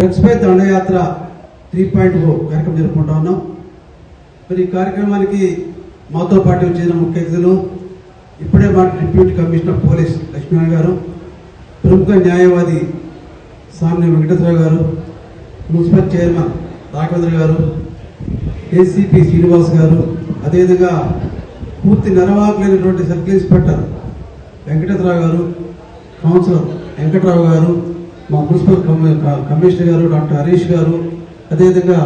Drugs పై దండయాత్ర 3.0 కార్యక్రమం జరుపుకుంటా ఉన్నాం. మరి ఈ కార్యక్రమానికి మాతో పాటు వచ్చిన ముఖ్య అతిథులు ఇప్పుడే మా డిప్యూటీ కమిషనర్ పోలీస్ లక్ష్మీనారాయణ గారు, ప్రముఖ న్యాయవాది సామ్య వెంకటేశ్వర గారు, మున్సిపల్ చైర్మన్ రాఘవేంద్ర గారు, ఏసీపీ శ్రీనివాస్ గారు, అదేవిధంగా పూర్తి నిర్వాహకులైనటువంటి సర్కిల్ ఇన్స్పెక్టర్ వెంకటేశ్వరరావు గారు, కౌన్సిలర్ వెంకట్రావు గారు, మా మున్సిపల్ కమిషనర్ గారు డాక్టర్ హరీష్ గారు, అదేవిధంగా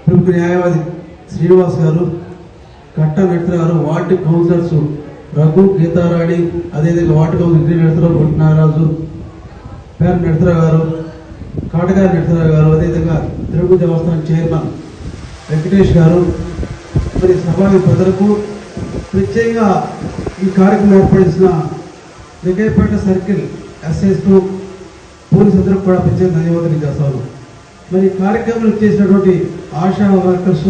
ప్రముఖ న్యాయవాది శ్రీనివాస్ గారు, కట్ట నడితర గారు, వార్డు కౌన్సిలర్స్ రఘు, గీతారాణి, అదేవిధంగా వార్డు కౌన్సిలర్ ఇంటి నడితరావు, గుంట నాగరాజు, పేరు నడితరావు గారు, కాటగారి నడితరావు గారు, అదేవిధంగా తిరుపతి దేవస్థానం చైర్మన్ వెంకటేష్ గారు, మరి సభావి ప్రజలకు ప్రత్యేకంగా ఈ కార్యక్రమం ఏర్పడిన జగ్గయ్యపేట సర్కిల్ ఎస్ఎస్2 పోలీసు అందరికి కూడా ప్రత్యేక ధన్యవాదాలు చేస్తాను. మరి ఈ కార్యక్రమం చేసినటువంటి ఆశా వర్కర్స్,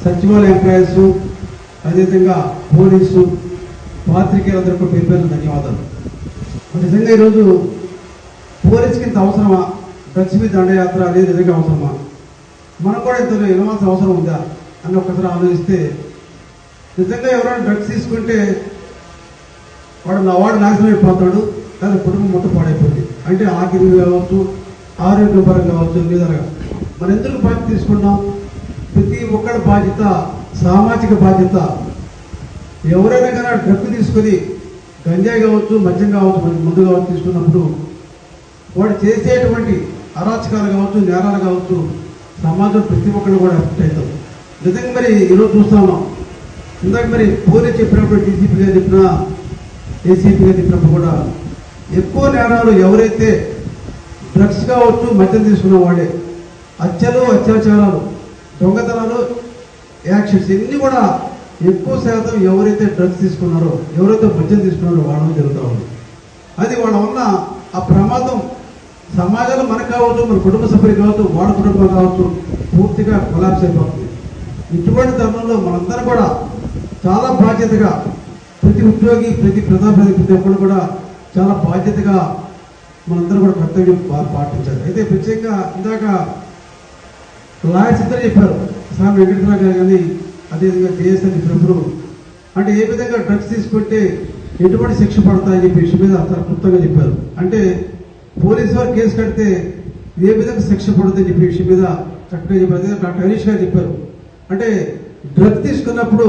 సచివాలయ ఎంప్లాయీస్, అదేవిధంగా పోలీసు పాత్రికేయులందరికీ పేరు పేరు ధన్యవాదాలు. నిజంగా ఈరోజు పోలీసుకి ఇంత అవసరమా? డ్రగ్స్ మీద దండయాత్ర అనేది నిజంగా అవసరమా? మనకు కూడా ఇంత ఇవ్వాల్సిన అవసరం ఉందా అని ఒక్కసారి ఆలోచిస్తే, నిజంగా ఎవరైనా డ్రగ్స్ తీసుకుంటే వాడు నాశనం అయిపోతాడు, లేదా కుటుంబం మొత్తం పాడైపోతుంది. అంటే ఆకలి కావచ్చు, ఆరోగ్యపరంగా కావచ్చు, విధాలుగా మనం ఎందుకు బాధ్యత తీసుకున్నాం? ప్రతి ఒక్కరి బాధ్యత, సామాజిక బాధ్యత. ఎవరైనా కానీ డ్రగ్ తీసుకొని గంజాయి కావచ్చు, మద్యం కావచ్చు, మందు కావచ్చు తీసుకున్నప్పుడు వాడు చేసేటువంటి అరాచకాలు కావచ్చు, నేరాలు కావచ్చు, సమాజం ప్రతి ఒక్కరు కూడా ఎఫెక్ట్ అవుతాం. నిజంగా మరి ఈరోజు చూస్తా ఉన్నాం. ఇందాక మరి పోలీస్ చెప్పినప్పుడు డీసీపీ గారు చెప్పినా, ఏసీపీ గారు చెప్పినప్పుడు కూడా ఎక్కువ నేరాలు ఎవరైతే డ్రగ్స్ కావచ్చు, మద్యం తీసుకున్న వాడే, హత్యలు, అత్యాచారాలు, దొంగతనాలు, యాక్షన్స్ ఇన్ని కూడా ఎక్కువ శాతం ఎవరైతే డ్రగ్స్ తీసుకున్నారో, ఎవరైతే మద్యం తీసుకున్నారో వాళ్ళని జరుగుతూ ఉంది. అది వాళ్ళ వల్ల ఆ ప్రమాదం సమాజంలో మనకు కావచ్చు, మన కుటుంబ సభ్యులు కావచ్చు, వాడ కుటుంబం కావచ్చు, పూర్తిగా కొలాప్స్ అయిపోతుంది. ఇటువంటి తరుణంలో మనందరం కూడా చాలా బాధ్యతగా, ప్రతి ఉద్యోగి, ప్రతి ప్రజాప్రతినిధి, ప్రతి ఒక్కరు కూడా చాలా బాధ్యతగా మనందరూ కూడా కర్తవ్యం పాటించాలి. అయితే ప్రత్యేకంగా ఇందాక లాయర్స్ ఇద్దరు చెప్పారు, స్వామి వెంకటేశ్వర గారు కానీ అదేవిధంగా జేఎస్ఎన్ చెప్పినప్పుడు, అంటే ఏ విధంగా డ్రగ్స్ తీసుకుంటే ఎటువంటి శిక్ష పడతాయని చెప్పి విషయం మీద చాలా క్లుప్తంగా చెప్పారు. అంటే పోలీసు వారు కేసు కడితే ఏ విధంగా శిక్ష పడుతుందని చెప్పి విషయం మీద చక్కగా చెప్పారు. డాక్టర్ హరీష్ గారు చెప్పారు, అంటే డ్రగ్స్ తీసుకున్నప్పుడు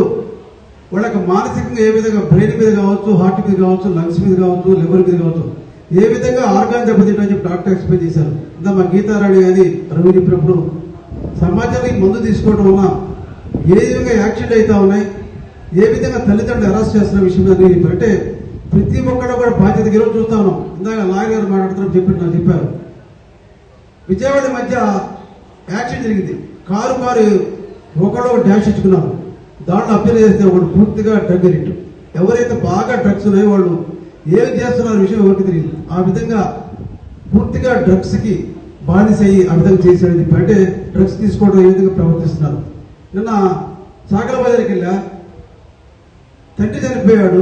వాళ్ళకి మానసికంగా ఏ విధంగా బ్రెయిన్ మీద కావచ్చు, హార్ట్ మీద కావచ్చు, లంగ్స్ మీద కావచ్చు, లివర్ మీద కావచ్చు, ఏ విధంగా ఆర్గాన్ దెబ్బతింటారని చెప్పి డాక్టర్ ఎక్స్ప్లెయిన్ చేశారు. ఇందా మా గీతారాణి అది రవి చెప్పినప్పుడు సమాజానికి మందు తీసుకోవడం వల్ల ఏ విధంగా యాక్సిడెంట్ అవుతా ఉన్నాయి, ఏ విధంగా తల్లిదండ్రులు అరెస్ట్ చేస్తున్న విషయం మీద చెప్పారు. అంటే ప్రతి ఒక్కరు కూడా బాధ్యత ఈరోజు చూస్తా ఉన్నాం. ఇందాక లాయర్ గారు మాట్లాడుతున్నారు చెప్పారు, విజయవాడ మధ్య యాక్సిడెంట్ జరిగింది. కారు ఒకళ్ళు డ్యాష్ ఇచ్చుకున్నారు, దాంట్లో అప్పీల్ చేస్తే ఒకడు పూర్తిగా డ్రగ్ ఎడిక్ట్. ఎవరైతే బాగా డ్రగ్స్ ఉన్నాయో వాళ్ళు ఏం చేస్తున్నారు విషయం ఎవరికి తెలియదు. ఆ విధంగా పూర్తిగా డ్రగ్స్కి బానిస అయ్యి ఆ విధంగా చేశాడని చెప్పి, అంటే డ్రగ్స్ తీసుకోవడం ఏ విధంగా ప్రవర్తిస్తున్నారు. నిన్న సాగల బజార్కి వెళ్ళా, తండ్రి చనిపోయాడు,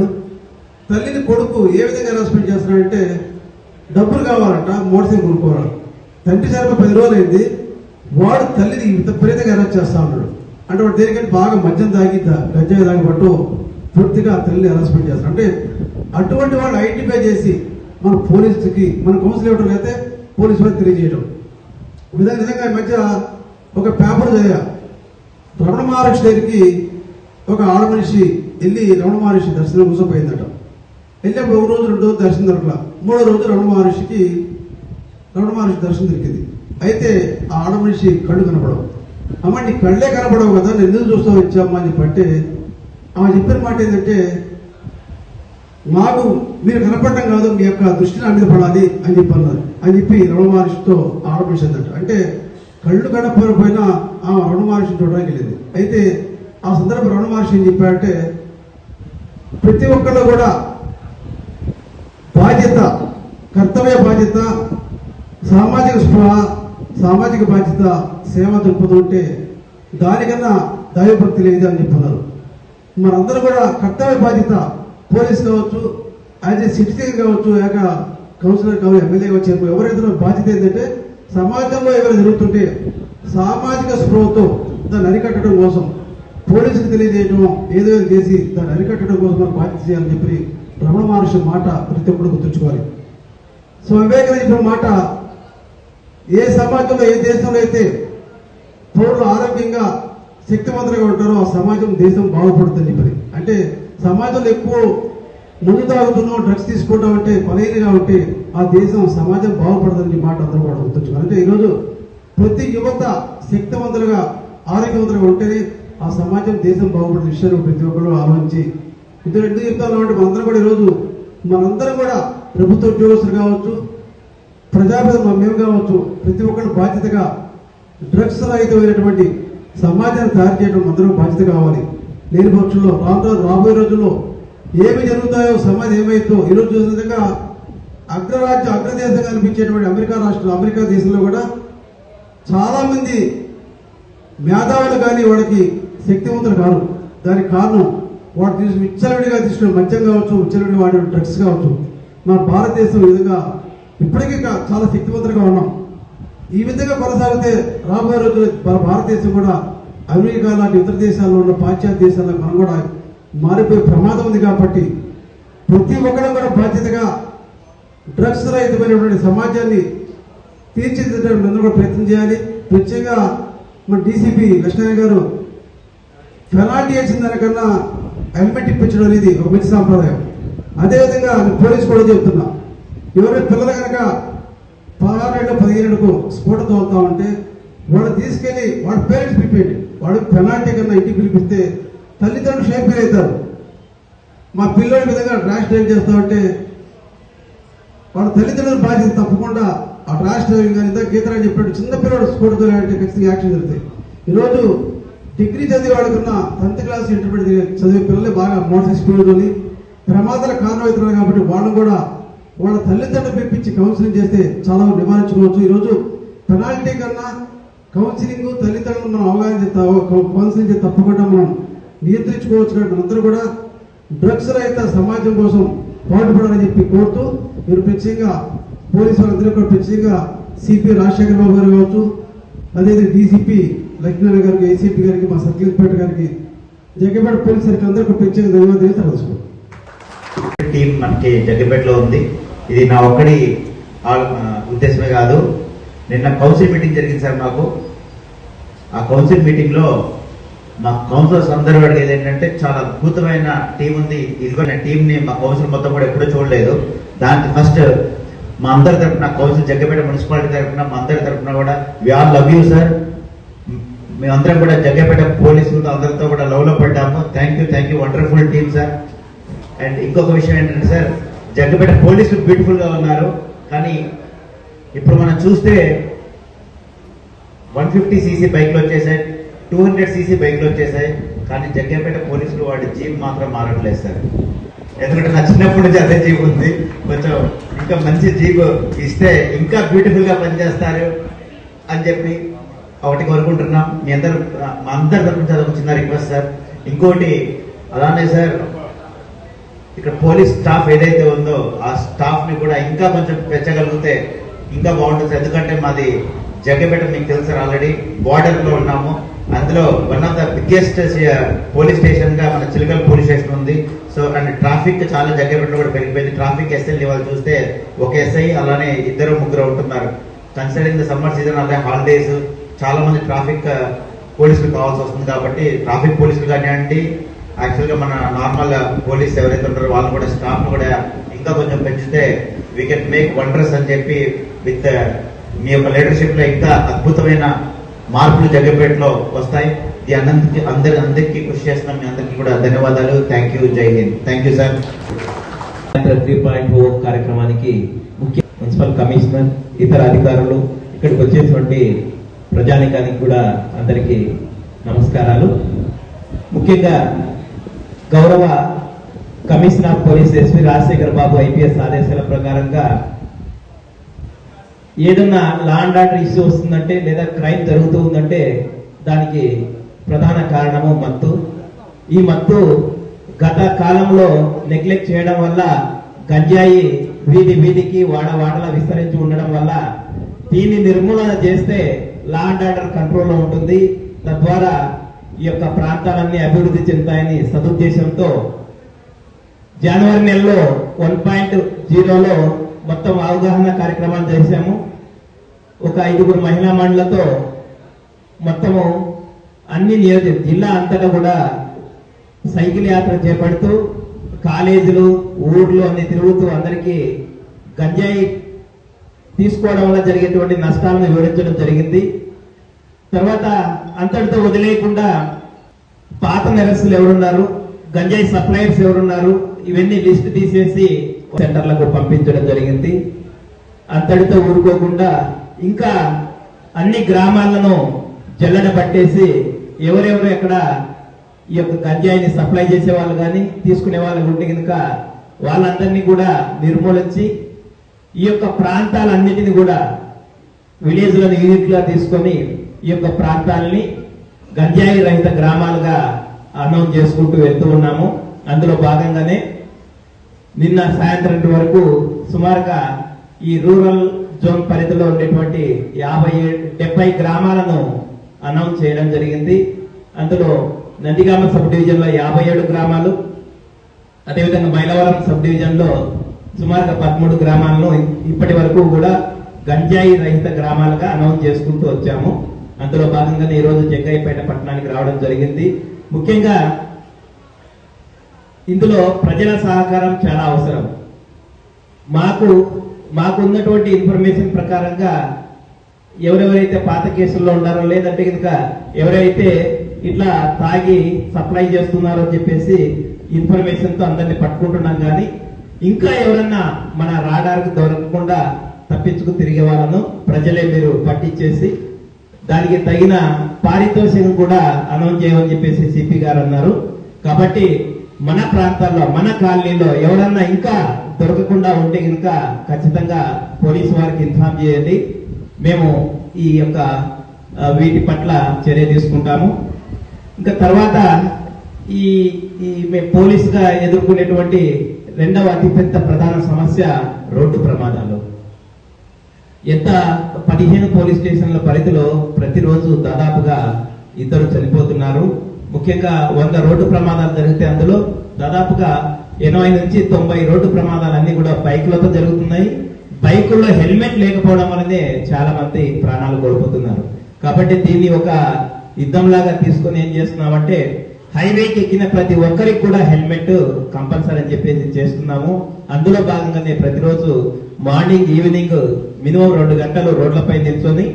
తల్లిని కొడుకు ఏ విధంగా హెరాస్మెంట్ చేస్తున్నాడంటే డబ్బులు కావాలంట, మోటార్ సైకిల్ కొనుక్కోవాలి. తండ్రి చనిపోయి 10 రోజులు అయింది, వాడు తల్లిని విపరీతంగా హెరాస్ చేస్తా ఉన్నాడు. అంటే వాడు దేనికంటే బాగా మద్యం తాగి, గంజాయి తాగి పట్టు పూర్తిగా తల్లిని హెరాస్మెంట్ చేస్తాడు. అంటే అటువంటి వాళ్ళు ఐడెంటిఫై చేసి మన పోలీసుకి, మన కౌన్సిల్ ఇవ్వడం అయితే పోలీసు వారికి తెలియజేయడం. నిజంగా ఈ మధ్య ఒక పేపర్ చదివా, రమణ మహర్షి దగ్గరికి ఒక ఆడ మనిషి వెళ్ళి రమణ మహర్షి దర్శనం కూర్చోపోయిందట. వెళ్ళినప్పుడు 1 రోజు 2 రోజు దర్శనం దొరకలా, 3వ రోజు రమణ మహర్షి దర్శనం దొరికింది. అయితే ఆ ఆడ మనిషి కళ్ళు కనపడవు. అమ్మ నీ కళ్ళే కనపడవు కదా, నేను ఎందుకు చూస్తావు ఇచ్చామ్మా అని చెప్పంటే, ఆమె చెప్పిన మాట ఏంటంటే, మాకు మీరు కనపడటం కాదు, మీ యొక్క దృష్టి నా మీద పడాలి అని చెప్పన్నారు అని చెప్పి రమణ మహర్షితో ఆడ మనిషి అందట. అంటే కళ్ళు కనపడిపోయినా ఆ రమణ మహర్షిని చూడడానికి వెళ్ళింది. అయితే ఆ సందర్భం రమణ మహర్షి ఏం చెప్పారంటే, ప్రతి ఒక్కళ్ళు కూడా బాధ్యత, కర్తవ్య బాధ్యత, సామాజిక స్పృహ, సామాజిక బాధ్యత, సేవ దృక్పథం ఉంటే దానికన్నా దైవభక్తి లేదు అని చెప్తున్నారు. మనందరూ కూడా కర్తవ్య బాధ్యత, పోలీస్ కావచ్చు, యాజ్ ఏ సిటిజన్ కావచ్చు, కౌన్సిలర్ కావచ్చు, ఎమ్మెల్యే కావచ్చు, ఎవరైతే బాధ్యత ఏంటంటే సమాజంలో ఏమైనా జరుగుతుంటే సామాజిక స్పృహతో దాన్ని అరికట్టడం కోసం పోలీసులకు తెలియజేయడం ఏదో చేసి దాన్ని అరికట్టడం కోసం మనం బాధ్యత చేయాలని చెప్పి రమణ మహర్షి మాట ప్రతి ఒక్కరు గుర్తుంచుకోవాలి. సో వివేకానంద చెప్పిన మాట, ఏ సమాజంలో ఏ దేశంలో అయితే పౌరులు ఆరోగ్యంగా శక్తివంతంగా ఉంటారో ఆ సమాజం దేశం బాగుపడుతుంది చెప్పి. అంటే సమాజంలో ఎక్కువ మందు తాగుతున్నాం, డ్రగ్స్ తీసుకుంటాం అంటే బలహీనంగా ఉంటే ఆ దేశం సమాజం బాగుపడదని మాట అందరూ కూడా గుర్తుంచుకోవాలి. అంటే ఈరోజు ప్రతి యువత శక్తివంతులుగా ఆరోగ్యవంతులుగా ఉంటేనే ఆ సమాజం దేశం బాగుపడే విషయాన్ని ప్రతి ఒక్కరు ఆలోచించి ఇద్దరు ఎందుకు చెప్తాను అంటే మనందరం కూడా ప్రభుత్వ ఉద్యోగస్తులు కావచ్చు, ప్రజాప్రతినిధులు మేము కావచ్చు, ప్రతి ఒక్కరు బాధ్యతగా డ్రగ్స్ రహితమైనటువంటి సమాజాన్ని తయారు చేయడం అందరూ బాధ్యత కావాలి. లేని పక్షంలో రాబోయే రోజుల్లో ఏమి జరుగుతాయో, సమాజం ఏమైతుందో ఈరోజు చూసిన విధంగా అగ్రదేశంగా అనిపించేటువంటి అమెరికా దేశంలో కూడా చాలా మంది మేధావులు కానీ వాళ్ళకి శక్తివంతులు కాదు. దానికి కారణం వాడు విచ్చలవిడిగా తీసుకునే మద్యం కావచ్చు, విచ్చలవిడిగా వాడే డ్రగ్స్ కావచ్చు. మన భారతదేశం ఈ విధంగా ఇప్పటికీ చాలా శక్తివంతులుగా ఉన్నాం. ఈ విధంగా కొనసాగితే రాబోయే రోజుల్లో మన భారతదేశం కూడా అమెరికా లాంటి ఇతర దేశాల్లో ఉన్న పాశ్చాత్య దేశాల్లో మనం కూడా మారిపోయే ప్రమాదం ఉంది. కాబట్టి ప్రతి ఒక్కరు కూడా బాధ్యతగా డ్రగ్స్ రహితమైనటువంటి సమాజాన్ని తీర్చిదిద్దడానికి అందరూ కూడా ప్రయత్నం చేయాలి. ప్రత్యేకంగా మన డీసీపీ లక్ష్మణ్ గారు పెనాల్టీ వేసిన దానికన్నా హెల్మెట్ ఇప్పించడం అనేది ఒక మంచి సాంప్రదాయం. అదేవిధంగా పోలీసు కూడా చెప్తున్నా, ఎవరైనా పిల్లలు కనుక 16-17 స్ఫోటతో అవుతా ఉంటే వాడు తీసుకెళ్లి వాడి పేరెంట్స్ పిలిపేయండి. వాడు పెనాల్టీ కన్నా ఇంటికి పిలిపిస్తే తల్లిదండ్రులు షేప్ ఫీల్ అవుతారు. మా పిల్లల విధంగా ర్యాష్ డ్రైవ్ చేస్తా ఉంటే వాడు తల్లిదండ్రుల బాధ్యత తప్పకుండా ఆ ర్యాష్ డ్రైవింగ్ కానీ ఇందాక గీతరాని చెప్పాడు, చిన్నపిల్లడు స్ఫోటతో ఖచ్చితంగా యాక్షన్ జరుగుతాయి. ఈరోజు డిగ్రీ చదివి వాడుకున్న 10th క్లాస్ ఇంటర్మీడియట్ చదివే పిల్లలే బాగా మోటార్ స్పీడ్తోని ప్రమాదాల కారణమవుతున్నారు. కాబట్టి వాళ్ళు కూడా వాళ్ళ తల్లిదండ్రులు పిలిపించి కౌన్సిలింగ్ చేస్తే చాలా నివారించుకోవచ్చు. ఈరోజు పెనాల్టీ కన్నా కౌన్సిలింగ్ తల్లిదండ్రులు మనం అవగాహన కౌన్సిలింగ్ చేస్తే తప్పకుండా మనం నియంత్రించుకోవచ్చు. కాబట్టి అందరూ కూడా డ్రగ్స్ రహిత సమాజం కోసం పాటుపడాలని చెప్పి కోరుతూ, మీరు ప్రత్యేకంగా పోలీసు వాళ్ళందరూ కూడా ప్రత్యేకంగా సిపి రాజశేఖర బాబు గారు కావచ్చు, అదేవిధంగా డీసీపీ లక్ష్మీనారాయణ గారికి, ఏసీపీ గారికి, మా సర్కిల్ ఇన్స్పెక్టర్ గారికి, జగ్గపేట పోలీస్ సర్కిల్ అందరికీ ప్రత్యేక ధన్యవాదాలు తెలుసుకుంటాం. టీం మనకి జగ్గపేటలో ఉంది. ఇది నా ఒక్కడి ఉద్దేశమే కాదు. నిన్న కౌన్సిల్ మీటింగ్ జరిగింది సార్ మాకు. ఆ కౌన్సిల్ మీటింగ్ లో మా కౌన్సిలర్స్ అందరూ అడిగేది ఏంటంటే, చాలా అద్భుతమైన టీం ఉంది, ఇదిగో నా టీం ని మా కౌన్సిల్ మొత్తం కూడా ఎప్పుడూ చూడలేదు. దానికి ఫస్ట్ మా అందరి తరఫున, కౌన్సిల్ జగ్గపేట మున్సిపాలిటీ తరఫున, మా అందరి తరఫున కూడా we all love you sir. మేమందరం కూడా జగ్గపేట పోలీసులతో అందరితో కూడా లవ్ లో పడ్డాము. Thank you wonderful team sir. And ఇంకొక విషయం ఏంటంటే సార్, జగ్గపేట పోలీసులు బ్యూటిఫుల్ గా ఉన్నారు. కానీ ఇప్పుడు మనం చూస్తే 150cc బైక్లు వచ్చేసాయి, 200cc బైక్లు వచ్చేసాయి. కానీ జగ్గపేట పోలీసులు వాడి జీప్ మాత్రం మారట్లేదు సార్. ఎందుకంటే నా చిన్నప్పటి నుంచి అదే జీప్ ఉంది. కొంచెం ఇంకా మంచి జీప్ ఇస్తే ఇంకా బ్యూటిఫుల్ గా పనిచేస్తారు అని చెప్పి ఒకటి కోరుకుంటున్నాం. మా అందరి తరఫు నుంచి అదొక చిన్న రిక్వెస్ట్ సార్. ఇంకోటి అలానే సార్, ఇక్కడ పోలీస్ స్టాఫ్ ఏదైతే ఉందో ఆ స్టాఫ్ ని కూడా ఇంకా కొంచెం పెంచగలిగితే ఇంకా బాగుంటుంది. ఎందుకంటే మాది జగ్గపేట మీకు తెలుసు సార్, ఆల్రెడీ బార్డర్ లో ఉన్నాము. అందులో one of the biggest police station గా మన చిలకల్ పోలీస్ స్టేషన్ ఉంది. సో అండ్ ట్రాఫిక్ చాలా జగ్గపేటలో కూడా పెరిగిపోయింది. ట్రాఫిక్ ఎస్ఐ వాళ్ళు చూస్తే ఒక ఎస్ఐ అలానే 2-3 ఉంటున్నారు. కన్సిడరింగ్ ద సమ్మర్ సీజన్, అలాగే హాలిడేస్, చాలా మంది ట్రాఫిక్ పోలీసులు కావాల్సి వస్తుంది. కాబట్టి ట్రాఫిక్ పోలీసులు కానివ్వండి, యాక్చువల్ గా మన నార్మల్ పోలీస్ ఎవరైతే ఉంటారో వాళ్ళు కూడా స్టాఫ్ కూడా ఇంకా కొంచెం పెంచితే వీ కెన్ మేక్ వండర్స్ అని చెప్పి విత్ మీ యొక్క లీడర్షిప్ లో ఇంకా అద్భుతమైన మార్పులు జగ్గపేటలో వస్తాయి. ఇది అందరికీ కృషి చేస్తున్నాం. మీ అందరికీ కూడా ధన్యవాదాలు. Thank you. జై హింద్. Thank you sir. 3.0 కార్యక్రమానికి ముఖ్య మున్సిపల్ కమిషనర్, ఇతర అధికారులు, ఇక్కడికి వచ్చేటువంటి ప్రజానికానికి కూడా అందరికీ నమస్కారాలు. ముఖ్యంగా గౌరవ commissioner of police SP Rajasekhar Babu IPS ఆదేశాల ప్రకారంగా ఏదన్నా లా అండ్ ఆర్డర్ ఇష్యూ వస్తుందంటే లేదా క్రైమ్ జరుగుతూ ఉందంటే దానికి ప్రధాన కారణము మత్తు. ఈ మత్తు గత కాలంలో నెగ్లెక్ట్ చేయడం వల్ల గంజాయి వీధికి వాడలా విస్తరించి ఉండడం వల్ల దీన్ని నిర్మూలన చేస్తే లా అండ్ ఆర్డర్ కంట్రోల్లో ఉంటుంది. తద్వారా ఈ యొక్క ప్రాంతాలన్నీ అభివృద్ధి చెందుతాయని సదుద్దేశంతో జనవరి నెలలో 1.0లో మొత్తం అవగాహన కార్యక్రమాలు చేశాము. ఒక 5 మహిళా మండలతో మొత్తము అన్ని జిల్లా అంతటా కూడా సైకిల్ యాత్ర చేపడుతూ కాలేజీలు ఊర్లు అన్ని తిరుగుతూ అందరికీ గంజాయి తీసుకోవడం వల్ల జరిగేటువంటి నష్టాలను వివరించడం జరిగింది. తర్వాత అంతటితో వదిలేయకుండా పాత నెరస్తులు ఎవరున్నారు, గంజాయి సప్లయర్స్ ఎవరున్నారు, ఇవన్నీ లిస్ట్ తీసేసి సెంటర్లకు పంపించడం జరిగింది. అంతటితో ఊరుకోకుండా ఇంకా అన్ని గ్రామాలను జల్లెడ పట్టేసి ఎవరెవరు ఎక్కడ ఈ యొక్క గంజాయిని సప్లై చేసే వాళ్ళు కానీ తీసుకునే వాళ్ళు ఉంటే కనుక వాళ్ళందరినీ కూడా నిర్మూలించి ఈ యొక్క ప్రాంతాలన్నిటిని కూడా విలేజ్లను యూనిట్గా తీసుకొని ఈ యొక్క ప్రాంతాలని గంజాయి రహిత గ్రామాలుగా అనౌన్స్ చేసుకుంటూ వెళ్తూ ఉన్నాము. అందులో భాగంగానే నిన్న సాయంత్రం వరకు సుమారుగా ఈ రూరల్ జోన్ పరిధిలో ఉండేటువంటి 70 గ్రామాలను అనౌన్స్ చేయడం జరిగింది. అందులో నందిగామ సబ్ డివిజన్ లో 57 గ్రామాలు, అదేవిధంగా మైలవరం సబ్ డివిజన్ లో సుమారుగా 13 గ్రామాలను ఇప్పటి వరకు కూడా గంజాయి రహిత గ్రామాలుగా అనౌన్స్ చేసుకుంటూ వచ్చాము. అందులో భాగంగానే ఈ రోజు జగ్గయ్యపేట పట్టణానికి రావడం జరిగింది. ముఖ్యంగా ఇందులో ప్రజల సహకారం చాలా అవసరం. మాకు ఉన్నటువంటి ఇన్ఫర్మేషన్ ప్రకారంగా ఎవరెవరైతే పాత కేసుల్లో ఉన్నారో లేదంటే కనుక ఎవరైతే ఇట్లా తాగి సప్లై చేస్తున్నారో అని చెప్పేసి ఇన్ఫర్మేషన్ తో అందరినీ పట్టుకుంటున్నాం. కానీ ఇంకా ఎవరన్నా మన రాడార్కు దొరకకుండా తప్పించుకు తిరిగే వాళ్ళను ప్రజలే మీరు పట్టించేసి దానికి తగిన పారితోషికం కూడా అనౌన్స్ చేయమని చెప్పేసి సిపి గారు అన్నారు. కాబట్టి మన ప్రాంతాల్లో మన కాలనీలో ఎవరన్నా ఇంకా దొరకకుండా ఉంటే కనుక ఖచ్చితంగా పోలీసు వారికి ఇన్ఫార్మ్ చేయండి. మేము ఈ యొక్క వీటి పట్ల చర్య తీసుకుంటాము. ఇంకా తర్వాత ఈ పోలీసుగా ఎదుర్కొనేటువంటి రెండవ అతిపెద్ద ప్రధాన సమస్య రోడ్డు ప్రమాదాలు. 15 పోలీస్ స్టేషన్ల పరిధిలో ప్రతిరోజు దాదాపుగా 2 చనిపోతున్నారు. ముఖ్యంగా 100 రోడ్డు ప్రమాదాలు జరిగితే అందులో దాదాపుగా 80 నుంచి 90 రోడ్డు ప్రమాదాలన్నీ కూడా బైకులతో జరుగుతున్నాయి. బైకుల్లో హెల్మెట్ లేకపోవడం వల్లనే చాలా మంది ప్రాణాలు కోల్పోతున్నారు. కాబట్టి దీన్ని ఒక యుద్ధంలాగా తీసుకొని ఏం చేస్తున్నామంటే హైవేకి ఎక్కిన ప్రతి ఒక్కరికి కూడా హెల్మెట్ కంపల్సరీ అని చెప్పేసి చేస్తున్నాము. అందులో భాగంగానే ప్రతిరోజు మార్నింగ్ ఈవినింగ్ మినిమం 2 గంటలు రోడ్లపై నిల్చొని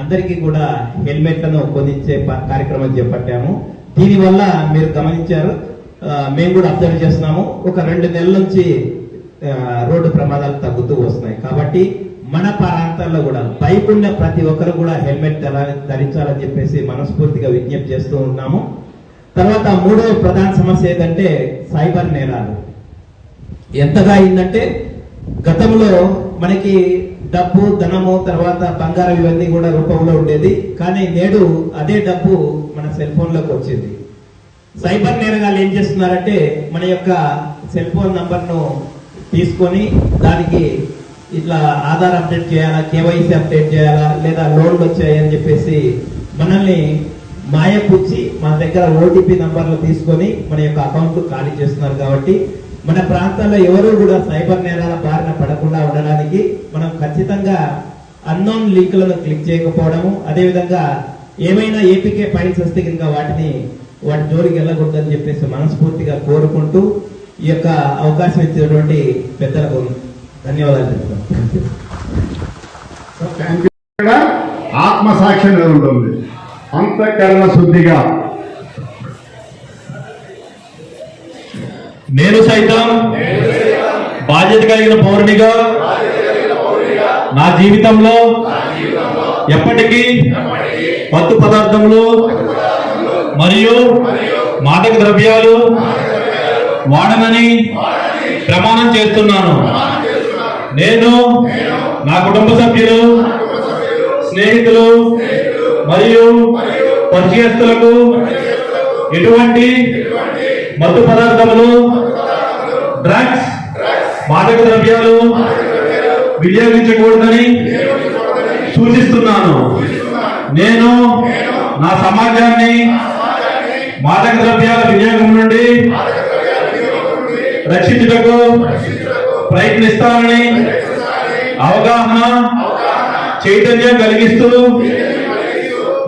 అందరికీ కూడా హెల్మెట్లను పొందించే కార్యక్రమం చేపట్టాము. దీనివల్ల మీరు గమనించారు, మేము కూడా అబ్జర్వ్ చేస్తున్నాము, ఒక 2 నెలల నుంచి రోడ్డు ప్రమాదాలు తగ్గుతూ వస్తున్నాయి. కాబట్టి మన ప్రాంతాల్లో కూడా బైక్ ఉన్న ప్రతి ఒక్కరు కూడా హెల్మెట్ ధరించాలని చెప్పేసి మనస్ఫూర్తిగా విజ్ఞప్తి చేస్తూ ఉన్నాము. తర్వాత 3వ ప్రధాన సమస్య ఏంటంటే సైబర్ నేరాలు. ఎంతగా అయిందంటే గతంలో మనకి డబ్బు ధనము తర్వాత బంగారం ఇవన్నీ కూడా రూపంలో ఉండేది. కానీ నేడు అదే డబ్బు మన సెల్ ఫోన్ లోకి వచ్చింది. సైబర్ నేరగాళ్ళు ఏం చేస్తున్నారంటే మన యొక్క సెల్ ఫోన్ నంబర్ను తీసుకొని దానికి ఇట్లా ఆధార్ అప్డేట్ చేయాలా, కేవైసీ అప్డేట్ చేయాలా, లేదా లోన్లు వచ్చాయని చెప్పేసి మనల్ని మాయపుచ్చి మన దగ్గర ఓటీపీ నంబర్లు తీసుకొని మన యొక్క అకౌంట్ ఖాళీ చేస్తున్నారు. కాబట్టి మన ప్రాంతాల్లో ఎవరు కూడా సైబర్ నేరాల బారిన పడకుండా ఉండడానికి మనం ఖచ్చితంగా అన్నోన్ లింకులను క్లిక్ చేయకపోవడము, అదేవిధంగా ఏమైనా ఏపీకే ఫైల్స్ వస్తే కనుక వాటి జోలికి వెళ్ళకూడదని చెప్పేసి మనస్ఫూర్తిగా కోరుకుంటూ ఈ యొక్క అవకాశం ఇచ్చినటువంటి పెద్దలకు ధన్యవాదాలు చెప్తాను. ఆత్మసాక్ష్యం ఉంటుంది, అంతఃకరణ శుద్ధిగా నేను సైతం బాధ్యత కలిగిన పౌరునిగా నా జీవితంలో ఎప్పటికీ మత్తు పదార్థములు మరియు మాదక ద్రవ్యాలు వాడనని ప్రమాణం చేస్తున్నాను. నేను నా కుటుంబ సభ్యులు, స్నేహితులు మరియు పరిచయస్తులకు ఎటువంటి మత్తు పదార్థములు, డ్రగ్స్, మాదక ద్రవ్యాలు వినియోగించకూడదని సూచిస్తున్నాను. నేను నా సమాజాన్ని మాదక ద్రవ్యాల వినియోగం నుండి రక్షించుటకు ప్రయత్నిస్తానని అవగాహన చైతన్యం కలిగిస్తూ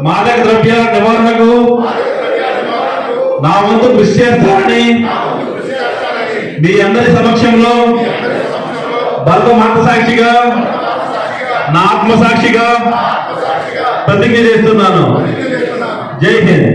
మాదక ద్రవ్యాల నివారణకు నా వంతు కృషి చేస్తానని మీ అందరి సమక్షంలో బల్గం ఆత్మసాక్షిగా నా ఆత్మసాక్షిగా ప్రతిజ్ఞ చేస్తున్నాను. జై హింద్.